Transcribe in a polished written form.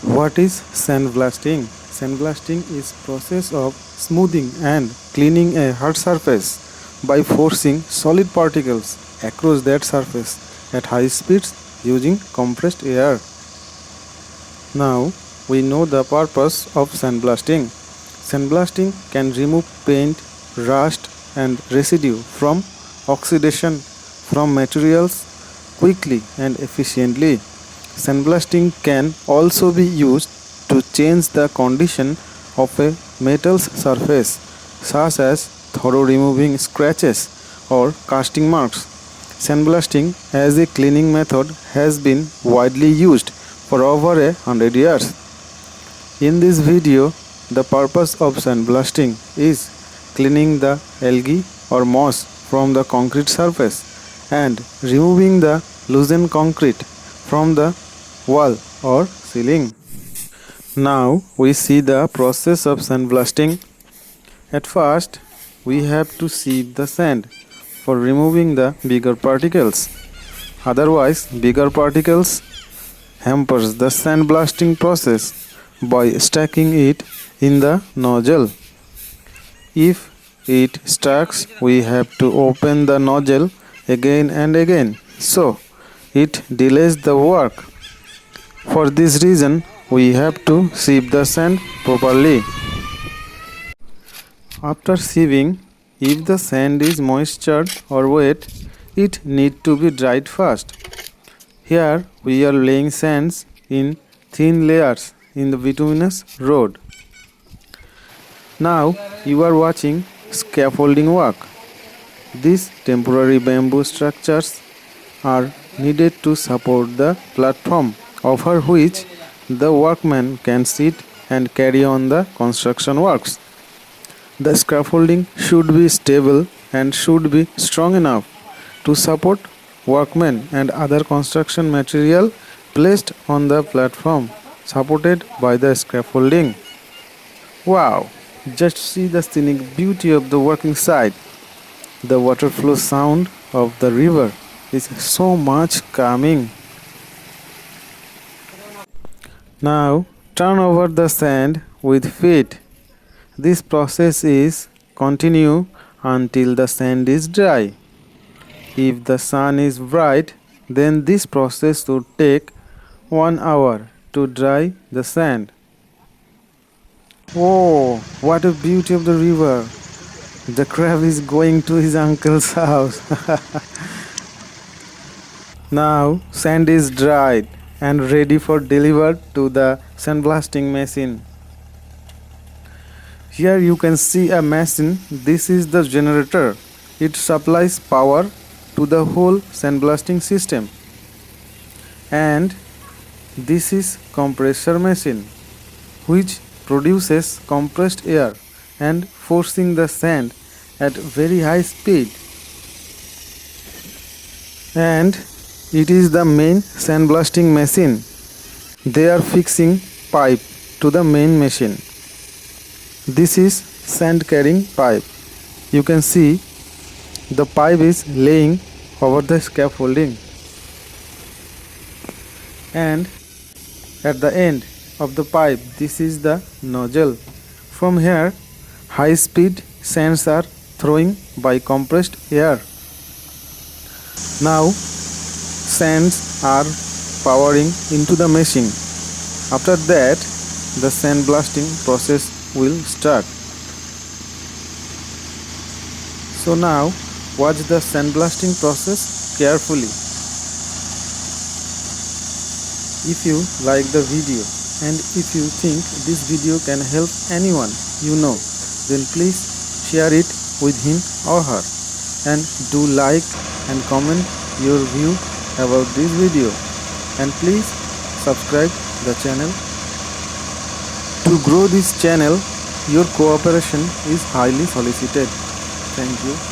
What is sandblasting? Sandblasting is process of smoothing and cleaning a hard surface by forcing solid particles across that surface at high speeds using compressed air. Now we know the purpose of sandblasting. Sandblasting can remove paint, rust and residue from oxidation from materials quickly and efficiently. Sandblasting can also be used to change the condition of a metal's surface, such as thorough removing scratches or casting marks. Sandblasting as a cleaning method has been widely used for over 100 years. In this video, the purpose of sandblasting is cleaning the algae or moss from the concrete surface and removing the loosened concrete from the wall or ceiling. Now we see the process of sandblasting. At first, we have to sieve the sand for removing the bigger particles. Otherwise, bigger particles hampers the sandblasting process by stacking it in the nozzle. If it stacks, we have to open the nozzle again and again, so it delays the work. For this reason, we have to sieve the sand properly. After sieving, if the sand is moistured or wet, it needs to be dried first. Here we are laying sands in thin layers in the bituminous road. Now you are watching scaffolding work. These temporary bamboo structures are needed to support the platform over which the workman can sit and carry on the construction works. The scaffolding should be stable and should be strong enough to support workmen and other construction material placed on the platform supported by the scaffolding. Wow! Just see the scenic beauty of the working site. The water flow sound of the river is so much calming. Now turn over the sand with feet. This process is continue until the sand is dry. If the sun is bright, then this process would take 1 hour to dry the sand. Oh, what a beauty of the river! The crab is going to his uncle's house. Now sand is dried and ready for delivered to the sandblasting machine. Here you can see a machine. This is the generator. It supplies power to the whole sandblasting system. And this is compressor machine, which produces compressed air and forcing the sand at very high speed. And it is the main sandblasting machine. They are fixing pipe to the main machine. This is sand carrying pipe. You can see the pipe is laying over the scaffolding. And at the end of the pipe, this is the nozzle. From here, high speed sands are throwing by compressed air. Now sands are powering into the machine. After that, the sandblasting process will start. So now watch the sandblasting process carefully. If you like the video and if you think this video can help anyone you know, then please share it with him or her, and do like and comment your view about this video, and please subscribe the channel. To grow this channel, your cooperation is highly solicited. Thank you.